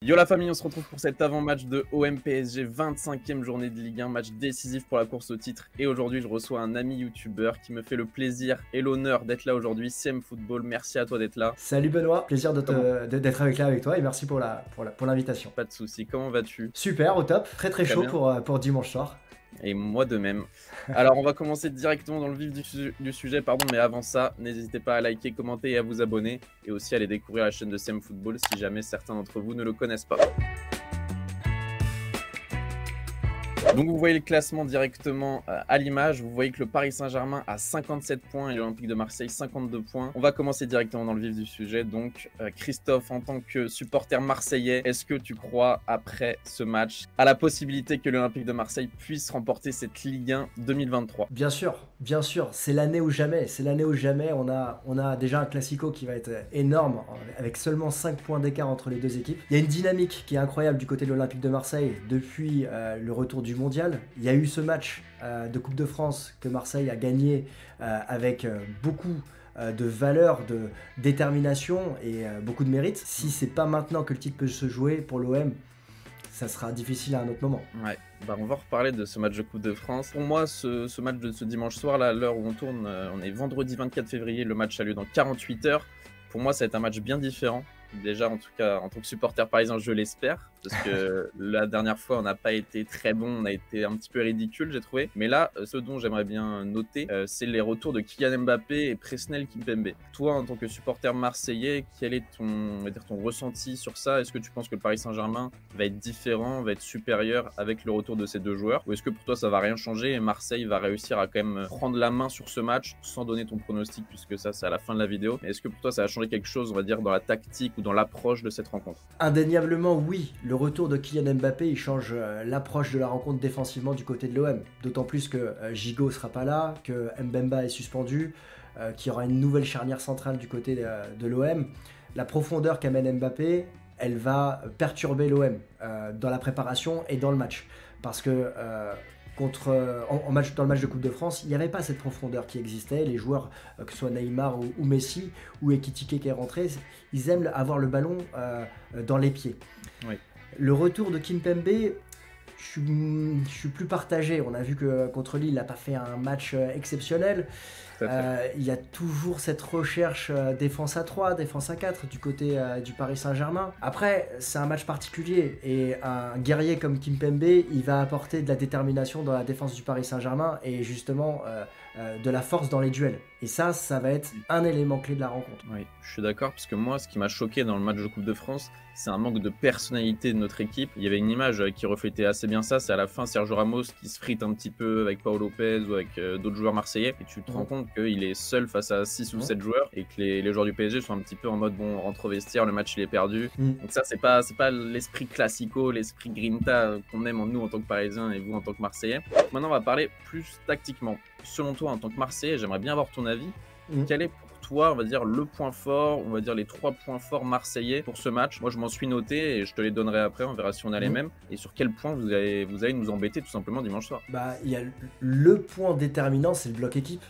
Yo la famille, on se retrouve pour cet avant-match de OM PSG, 25e journée de Ligue 1, match décisif pour la course au titre. Et aujourd'hui, je reçois un ami youtubeur qui me fait le plaisir et l'honneur d'être là aujourd'hui, CM Football. Merci à toi d'être là. Salut Benoît, plaisir d'être avec toi et merci pour l'invitation. Pas de soucis, comment vas-tu? Super, au top, très Très chaud bien. pour dimanche soir. Et moi de même. Alors on va commencer directement dans le vif du sujet, mais avant ça, n'hésitez pas à liker, commenter et à vous abonner. Et aussi à aller découvrir la chaîne de CM Football si jamais certains d'entre vous ne le connaissent pas. Donc vous voyez le classement directement à l'image, vous voyez que le Paris Saint-Germain a 57 points et l'Olympique de Marseille 52 points. On va commencer directement dans le vif du sujet. Donc Christophe, en tant que supporter marseillais, est-ce que tu crois après ce match à la possibilité que l'Olympique de Marseille puisse remporter cette Ligue 1 2023? Bien sûr, c'est l'année ou jamais, on a déjà un classico qui va être énorme, avec seulement 5 points d'écart entre les deux équipes. Il y a une dynamique qui est incroyable du côté de l'Olympique de Marseille depuis le retour du mondial. Il y a eu ce match de Coupe de France que Marseille a gagné avec beaucoup de valeur, de détermination et beaucoup de mérite. Si c'est pas maintenant que le titre peut se jouer pour l'OM, ça sera difficile à un autre moment. Ouais, on va reparler de ce match de Coupe de France. Pour moi, ce match de ce dimanche soir, là, à l'heure où on tourne, on est vendredi 24 février, le match a lieu dans 48 heures. Pour moi, ça va être un match bien différent. Déjà, en tout cas, en tant que supporter parisien, je l'espère. Parce que la dernière fois, on n'a pas été très bon, on a été un petit peu ridicule, j'ai trouvé. Mais là, ce dont j'aimerais bien noter, c'est les retours de Kylian Mbappé et Presnel Kimpembe. Toi, en tant que supporter marseillais, quel est ton ressenti sur ça? Est-ce que tu penses que le Paris Saint-Germain va être différent, va être supérieur avec le retour de ces deux joueurs? Ou est-ce que pour toi, ça va rien changer et Marseille va réussir à quand même prendre la main sur ce match sans donner ton pronostic, puisque ça, c'est à la fin de la vidéo. Mais est-ce que pour toi, ça va changer quelque chose, on va dire, dans la tactique ou dans l'approche de cette rencontre? Indéniablement, oui. Le retour de Kylian Mbappé, il change l'approche de la rencontre défensivement du côté de l'OM. D'autant plus que Gigot sera pas là, que Mbemba est suspendu, qu'il y aura une nouvelle charnière centrale du côté de l'OM. La profondeur qu'amène Mbappé, elle va perturber l'OM dans la préparation et dans le match. Parce que dans le match de Coupe de France, il n'y avait pas cette profondeur qui existait. Les joueurs, que ce soit Neymar ou Messi ou Ekitike qui est rentré, ils aiment avoir le ballon dans les pieds. Oui. Le retour de Kimpembe, je suis plus partagé. On a vu que contre Lille, il n'a pas fait un match exceptionnel. Il y a toujours cette recherche défense à 3, défense à 4 du côté du Paris Saint-Germain. Après, c'est un match particulier et un guerrier comme Kimpembe, il va apporter de la détermination dans la défense du Paris Saint-Germain et justement de la force dans les duels. Et ça va être un élément clé de la rencontre. Oui, je suis d'accord, parce que moi, ce qui m'a choqué dans le match de Coupe de France, c'est un manque de personnalité de notre équipe. Il y avait une image qui reflétait assez bien ça, c'est à la fin Sergio Ramos qui se frite un petit peu avec Paul Lopez ou avec d'autres joueurs marseillais, et tu te rends compte qu'il est seul face à 6 ou 7 joueurs, et que les joueurs du PSG sont un petit peu en mode, bon, on rentre au vestiaire, le match il est perdu. Donc ça, c'est pas l'esprit classico, l'esprit grinta qu'on aime nous en tant que Parisiens et vous en tant que Marseillais. Maintenant, on va parler plus tactiquement. Selon toi, en tant que Marseillais, j'aimerais bien avoir ton avis. Quel est pour toi, on va dire, le point fort, on va dire les 3 points forts marseillais pour ce match? Moi, je m'en suis noté et je te les donnerai après, on verra si on a les mêmes. Et sur quel point vous allez nous embêter tout simplement dimanche soir? Il y a le point déterminant, c'est le bloc équipe.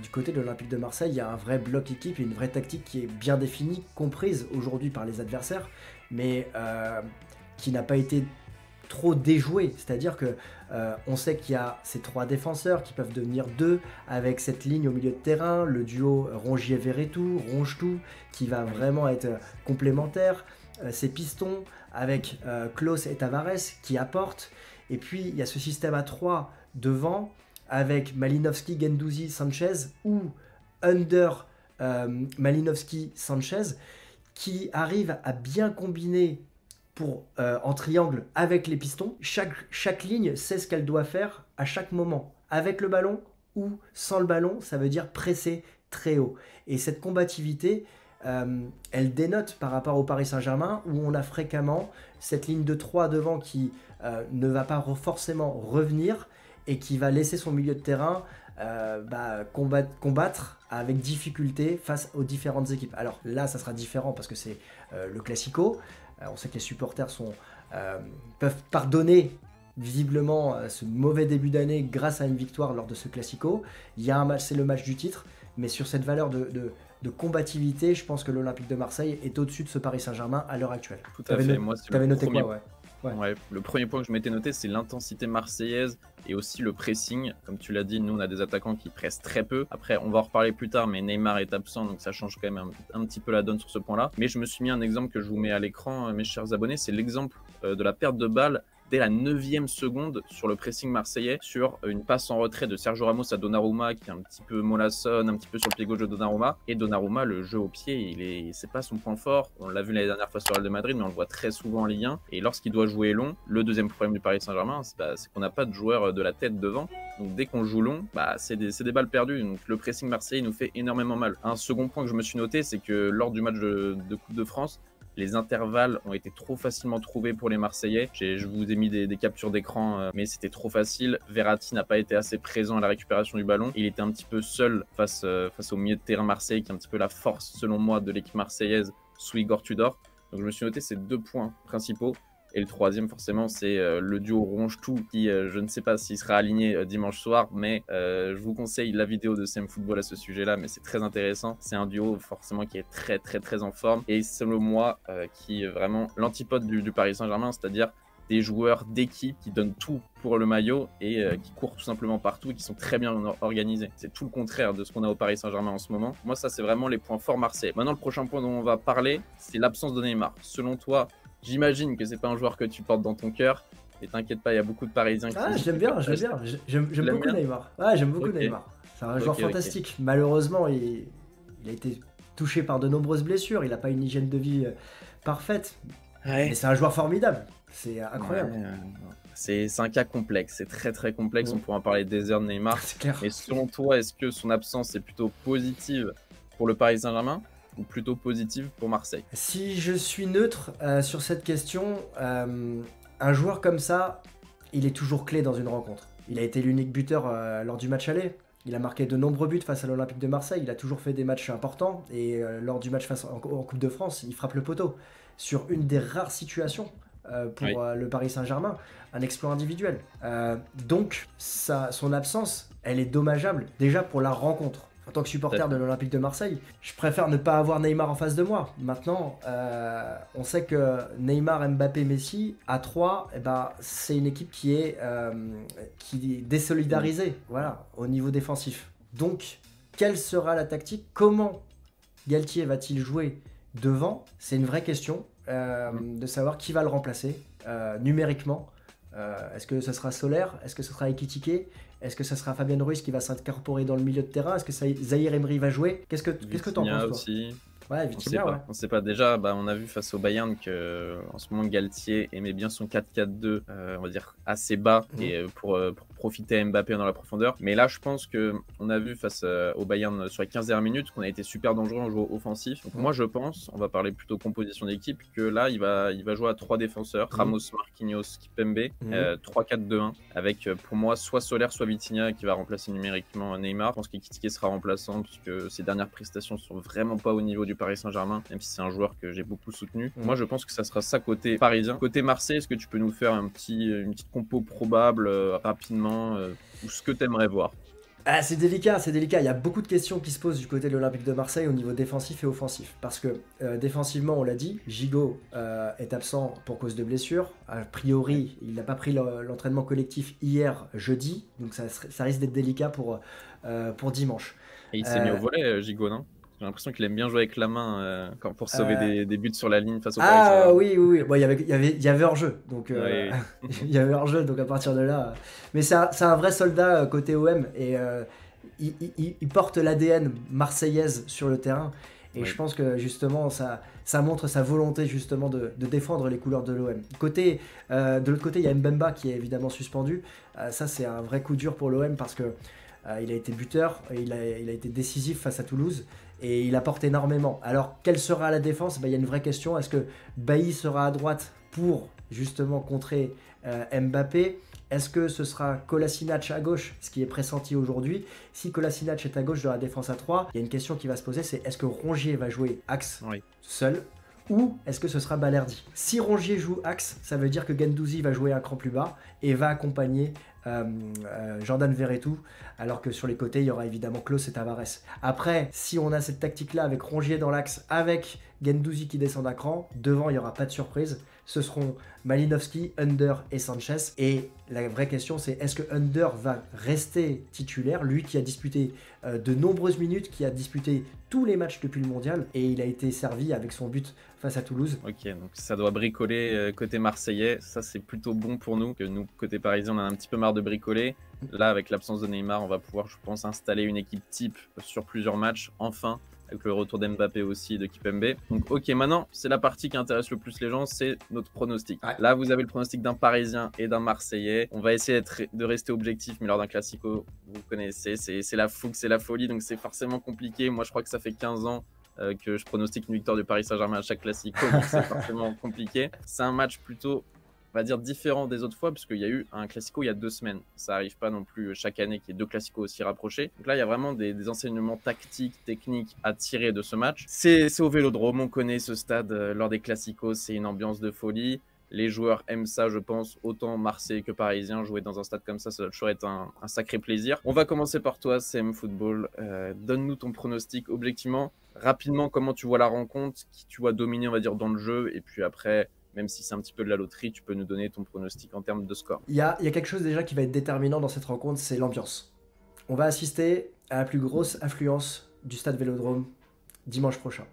Du côté de l'Olympique de Marseille, il y a un vrai bloc équipe et une vraie tactique qui est bien définie, comprise aujourd'hui par les adversaires, mais qui n'a pas été trop déjoué, c'est-à-dire que on sait qu'il y a ces 3 défenseurs qui peuvent devenir 2 avec cette ligne au milieu de terrain, le duo Rongier-Verretou, Ronge-tout qui va vraiment être complémentaire, ces pistons avec Klose et Tavares qui apportent, et puis il y a ce système à 3 devant avec Malinowski, Guendouzi, Sanchez ou under Malinowski, Sanchez qui arrive à bien combiner en triangle avec les pistons. Chaque ligne sait ce qu'elle doit faire à chaque moment, avec le ballon ou sans le ballon, ça veut dire presser très haut. Et cette combativité, elle dénote par rapport au Paris Saint-Germain, où on a fréquemment cette ligne de 3 devant qui ne va pas forcément revenir et qui va laisser son milieu de terrain combattre avec difficulté face aux différentes équipes. Alors là, ça sera différent parce que c'est le Classico. On sait que les supporters peuvent pardonner visiblement ce mauvais début d'année grâce à une victoire lors de ce Classico. Il y a un match, c'est le match du titre, mais sur cette valeur de combativité, je pense que l'Olympique de Marseille est au-dessus de ce Paris Saint-Germain à l'heure actuelle. Tout à fait. Moi, c'est T'avais le noté premier. quoi, ouais. Ouais. Ouais, le premier point que je m'étais noté, c'est l'intensité marseillaise et aussi le pressing. Comme tu l'as dit, nous, on a des attaquants qui pressent très peu. Après, on va en reparler plus tard, mais Neymar est absent, donc ça change quand même un petit peu la donne sur ce point-là. Mais je me suis mis un exemple que je vous mets à l'écran, mes chers abonnés, c'est l'exemple de la perte de balle dès la 9e seconde sur le pressing marseillais, sur une passe en retrait de Sergio Ramos à Donnarumma, qui est un petit peu mollassonne, un petit peu sur le pied gauche de Donnarumma. Et Donnarumma, le jeu au pied, c'est pas son point fort. On l'a vu l'année dernière fois sur le Real de Madrid, mais on le voit très souvent en Ligue 1. Et lorsqu'il doit jouer long, le deuxième problème du Paris Saint-Germain, c'est qu'on n'a pas de joueur de la tête devant. Donc dès qu'on joue long, c'est des balles perdues. Donc le pressing marseillais nous fait énormément mal. Un second point que je me suis noté, c'est que lors du match de Coupe de France, les intervalles ont été trop facilement trouvés pour les Marseillais. Je vous ai mis des captures d'écran, mais c'était trop facile. Verratti n'a pas été assez présent à la récupération du ballon. Il était un petit peu seul face au milieu de terrain marseillais, qui est un petit peu la force, selon moi, de l'équipe marseillaise sous Igor Tudor. Donc je me suis noté ces 2 points principaux. Et le troisième, forcément, c'est le duo Ronge-Tout, qui je ne sais pas s'il sera aligné dimanche soir, mais je vous conseille la vidéo de CM Football à ce sujet-là, mais c'est très intéressant. C'est un duo forcément qui est très très très en forme, et selon moi, qui est vraiment l'antipode du Paris Saint-Germain, c'est-à-dire des joueurs d'équipe qui donnent tout pour le maillot et qui courent tout simplement partout et qui sont très bien organisés. C'est tout le contraire de ce qu'on a au Paris Saint-Germain en ce moment. Moi, ça, c'est vraiment les points forts marseillais. Maintenant, le prochain point dont on va parler, c'est l'absence de Neymar. Selon toi, j'imagine que c'est pas un joueur que tu portes dans ton cœur. Et t'inquiète pas, il y a beaucoup de Parisiens qui... Ah, j'aime bien. J'aime beaucoup Neymar. Ouais, j'aime beaucoup Neymar. C'est un joueur fantastique. Malheureusement, il a été touché par de nombreuses blessures. Il n'a pas une hygiène de vie parfaite. Ouais. Mais c'est un joueur formidable. C'est incroyable. Ouais, c'est un cas complexe. C'est très très complexe. On pourra en parler des heures de Neymar. C'est clair. Et selon toi, est-ce que son absence est plutôt positive pour le Paris Saint-Germain ou plutôt positive pour Marseille? Si je suis neutre sur cette question, un joueur comme ça, il est toujours clé dans une rencontre. Il a été l'unique buteur lors du match aller. Il a marqué de nombreux buts face à l'Olympique de Marseille. Il a toujours fait des matchs importants. Et lors du match en Coupe de France, il frappe le poteau. Sur une des rares situations pour le Paris Saint-Germain, un exploit individuel. Donc, son absence, elle est dommageable déjà pour la rencontre. En tant que supporter de l'Olympique de Marseille, je préfère ne pas avoir Neymar en face de moi. Maintenant, on sait que Neymar, Mbappé, Messi, à 3, c'est une équipe qui est désolidarisée au niveau défensif. Donc, quelle sera la tactique? Comment Galtier va-t-il jouer devant? C'est une vraie question de savoir qui va le remplacer numériquement. Est-ce que ce sera Soler? Est-ce que ce sera Ekitike? Est-ce que ce sera Fabien Ruiz qui va s'incorporer dans le milieu de terrain? Est-ce que Zahir Emery va jouer? Qu'est-ce que t'en penses, toi aussi. Ouais, Vitinha, on sait pas. Déjà, on a vu face au Bayern que en ce moment Galtier aimait bien son 4-4-2, on va dire assez bas, et pour profiter à Mbappé dans la profondeur. Mais là, je pense que on a vu face au Bayern sur les 15 dernières minutes qu'on a été super dangereux en jouant offensif. Donc moi, je pense, on va parler plutôt composition d'équipe, que là, il va jouer à 3 défenseurs, Ramos, Marquinhos, Kimpembe, 3-4-2-1, avec pour moi soit Soler, soit Vitinha qui va remplacer numériquement Neymar. Je pense qu'Ekitike sera remplaçant puisque ses dernières prestations sont vraiment pas au niveau du Paris Saint-Germain, même si c'est un joueur que j'ai beaucoup soutenu. Moi, je pense que ça sera ça côté parisien. Côté Marseille, est-ce que tu peux nous faire une petite compo probable rapidement, ou ce que tu aimerais voir? C'est délicat. Il y a beaucoup de questions qui se posent du côté de l'Olympique de Marseille au niveau défensif et offensif. Parce que défensivement, on l'a dit, Gigot est absent pour cause de blessure. A priori, il n'a pas pris l'entraînement collectif hier, jeudi. Donc ça risque d'être délicat pour dimanche. Et il s'est mis au volet, Gigot, non? J'ai l'impression qu'il aime bien jouer avec la main pour sauver des buts sur la ligne face au Paris Saint-Germain. Ah oui. Bon, il y avait hors-jeu. Donc, il y avait hors-jeu, donc à partir de là... Mais c'est un vrai soldat côté OM. Et il porte l'ADN marseillaise sur le terrain. Et je pense que justement, ça montre sa volonté justement de défendre les couleurs de l'OM. De l'autre côté, il y a Mbemba qui est évidemment suspendu. Ça, c'est un vrai coup dur pour l'OM parce que il a été buteur, il a été décisif face à Toulouse et il apporte énormément. Alors, quelle sera la défense? Il y a une vraie question. Est-ce que Bailly sera à droite pour justement contrer Mbappé? Est-ce que ce sera Kolasinac à gauche, ce qui est pressenti aujourd'hui? Si Kolasinac est à gauche de la défense à 3, il y a une question qui va se poser, c'est est-ce que Rongier va jouer axe seul ou est-ce que ce sera Balerdi? Si Rongier joue axe, ça veut dire que Guendouzi va jouer un cran plus bas et va accompagner Jordan Verretou, alors que sur les côtés, il y aura évidemment Klose et Tavares. Après, si on a cette tactique-là avec Rongier dans l'axe, avec Guendouzi qui descend d'un cran, devant, il n'y aura pas de surprise. Ce seront Malinowski, Under et Sanchez. Et la vraie question, c'est est-ce que Under va rester titulaire, lui qui a disputé de nombreuses minutes, qui a disputé tous les matchs depuis le mondial, et il a été servi avec son but face à Toulouse. Ok, donc ça doit bricoler côté marseillais, ça c'est plutôt bon pour nous, que nous côté parisien on a un petit peu marre de bricoler. Là avec l'absence de Neymar, on va pouvoir je pense installer une équipe type sur plusieurs matchs, enfin, avec le retour d'Mbappé aussi et de Kimpembe. Donc ok, maintenant c'est la partie qui intéresse le plus les gens, c'est notre pronostic. Ouais. Là vous avez le pronostic d'un parisien et d'un marseillais, on va essayer de rester objectif, mais lors d'un classico, vous connaissez, c'est la fougue, c'est la folie, donc c'est forcément compliqué. Moi je crois que ça fait 15 ans que je pronostique une victoire du Paris Saint-Germain à chaque classico, donc c'est forcément compliqué. C'est un match plutôt, on va dire, différent des autres fois, parce qu'il y a eu un classico il y a 2 semaines. Ça n'arrive pas non plus chaque année qu'il y ait 2 classicos aussi rapprochés. Donc là, il y a vraiment des enseignements tactiques, techniques à tirer de ce match. C'est au Vélodrome, on connaît ce stade lors des classicos, c'est une ambiance de folie. Les joueurs aiment ça, je pense, autant Marseille que Parisien. Jouer dans un stade comme ça doit toujours être un sacré plaisir. On va commencer par toi, CM Football. Donne-nous ton pronostic objectivement. Rapidement, comment tu vois la rencontre, qui tu vois dominer, on va dire, dans le jeu. Et puis après, même si c'est un petit peu de la loterie, tu peux nous donner ton pronostic en termes de score. Il y a quelque chose déjà qui va être déterminant dans cette rencontre, c'est l'ambiance. On va assister à la plus grosse affluence du stade Vélodrome dimanche prochain,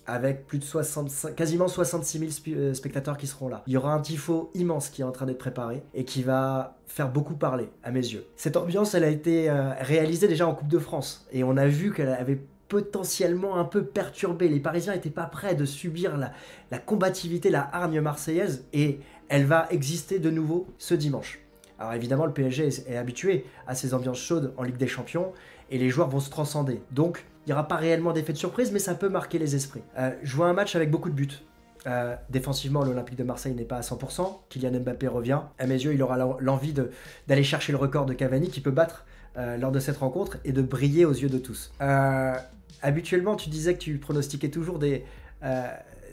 avec plus de quasiment 66 000 spectateurs qui seront là. Il y aura un tifo immense qui est en train d'être préparé et qui va faire beaucoup parler, à mes yeux. Cette ambiance, elle a été réalisée déjà en Coupe de France, et on a vu qu'elle avait potentiellement un peu perturbé. Les Parisiens n'étaient pas prêts de subir la combativité, la hargne marseillaise, et elle va exister de nouveau ce dimanche. Alors évidemment, le PSG est habitué à ces ambiances chaudes en Ligue des Champions, et les joueurs vont se transcender. Donc, il n'y aura pas réellement d'effet de surprise, mais ça peut marquer les esprits. Je vois un match avec beaucoup de buts. Défensivement, l'Olympique de Marseille n'est pas à 100%. Kylian Mbappé revient. À mes yeux, il aura l'envie d'aller chercher le record de Cavani qui peut battre lors de cette rencontre et de briller aux yeux de tous. Habituellement, tu disais que tu pronostiquais toujours des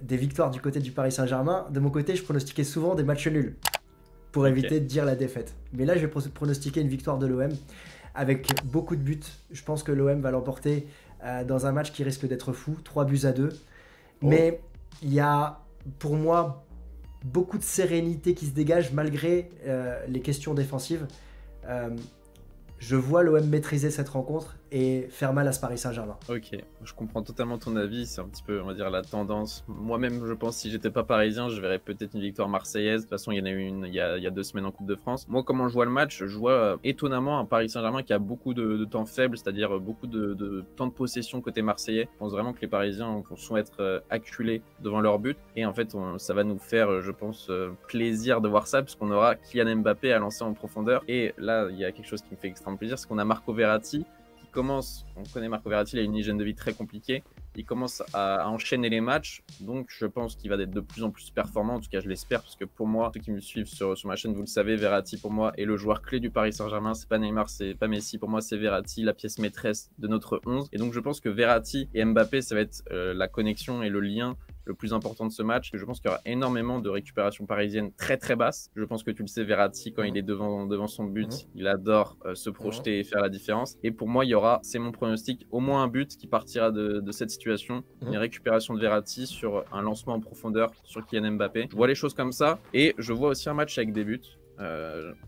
victoires du côté du Paris Saint-Germain. De mon côté, je pronostiquais souvent des matchs nuls pour éviter de dire la défaite. Mais là, je vais pronostiquer une victoire de l'OM avec beaucoup de buts. Je pense que l'OM va l'emporter dans un match qui risque d'être fou, 3-2. Mais il y a, pour moi, beaucoup de sérénité qui se dégage malgré les questions défensives. Je vois l'OM maîtriser cette rencontre et faire mal à ce Paris Saint-Germain. Ok, je comprends totalement ton avis, c'est un petit peu, on va dire, la tendance. Moi-même, je pense, si j'étais pas parisien, je verrais peut-être une victoire marseillaise. De toute façon, il y en a eu une il y a 2 semaines en Coupe de France. Moi, comment je vois le match, je vois étonnamment un Paris Saint-Germain qui a beaucoup de temps faible, c'est-à-dire beaucoup de temps de possession côté marseillais. Je pense vraiment que les Parisiens vont être acculés devant leur but. Et en fait, ça va nous faire, je pense, plaisir de voir ça, puisqu'on aura Kylian Mbappé à lancer en profondeur. Et là, il y a quelque chose qui me fait extrêmement plaisir, c'est qu'on a Marco Verratti on connaît Marco Verratti, il a une hygiène de vie très compliquée, il commence à enchaîner les matchs, donc je pense qu'il va être de plus en plus performant, en tout cas je l'espère, parce que pour moi, ceux qui me suivent sur ma chaîne, vous le savez, Verratti pour moi est le joueur clé du Paris Saint-Germain, c'est pas Neymar, c'est pas Messi, pour moi c'est Verratti, la pièce maîtresse de notre 11, et donc je pense que Verratti et Mbappé, ça va être la connexion et le lien le plus important de ce match. Je pense qu'il y aura énormément de récupération parisienne très très basse. Je pense que tu le sais, Verratti, quand il est devant son but, il adore se projeter et faire la différence. Et pour moi, il y aura, c'est mon pronostic, au moins un but qui partira de cette situation. Une récupération de Verratti sur un lancement en profondeur sur Kylian Mbappé. Je vois les choses comme ça. Et je vois aussi un match avec des buts.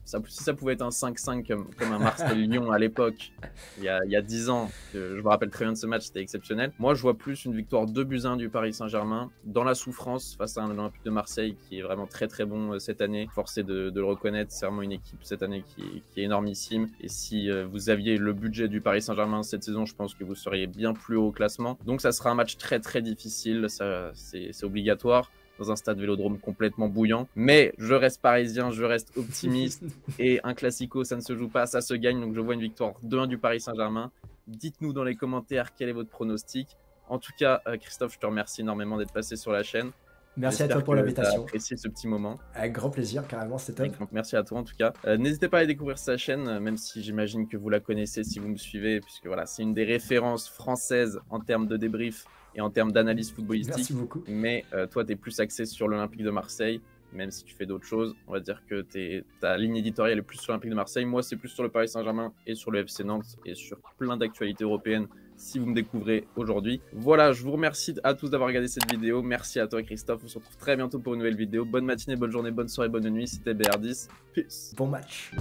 Si ça pouvait être un 5-5 comme un Marseille-Lyon à l'époque, il y a 10 ans, je me rappelle très bien de ce match, c'était exceptionnel. Moi, je vois plus une victoire 2-1 du Paris Saint-Germain dans la souffrance face à un Olympique de Marseille qui est vraiment très très bon cette année. Forcé de le reconnaître, c'est vraiment une équipe cette année qui est énormissime. Et si vous aviez le budget du Paris Saint-Germain cette saison, je pense que vous seriez bien plus haut au classement. Donc ça sera un match très très difficile, c'est obligatoire. Dans un stade Vélodrome complètement bouillant. Mais je reste parisien, je reste optimiste. Et un classico, ça ne se joue pas, ça se gagne. Donc je vois une victoire 2-1 du Paris Saint-Germain. Dites-nous dans les commentaires quel est votre pronostic. En tout cas, Christophe, je te remercie énormément d'être passé sur la chaîne. Merci à toi pour l'invitation. J'ai apprécié ce petit moment. Avec grand plaisir, carrément, c'était top. Merci à toi en tout cas. N'hésitez pas à aller découvrir sa chaîne, même si j'imagine que vous la connaissez si vous me suivez, puisque voilà, c'est une des références françaises en termes de débrief et en termes d'analyse footballistique. Merci beaucoup. Mais toi, tu es plus axé sur l'Olympique de Marseille. Même si tu fais d'autres choses, on va dire que ta ligne éditoriale est plus sur l'Olympique de Marseille. Moi, c'est plus sur le Paris Saint-Germain et sur le FC Nantes et sur plein d'actualités européennes si vous me découvrez aujourd'hui. Voilà, je vous remercie à tous d'avoir regardé cette vidéo. Merci à toi Christophe, on se retrouve très bientôt pour une nouvelle vidéo. Bonne matinée, bonne journée, bonne soirée, bonne nuit, c'était BR10. Peace. Bon match.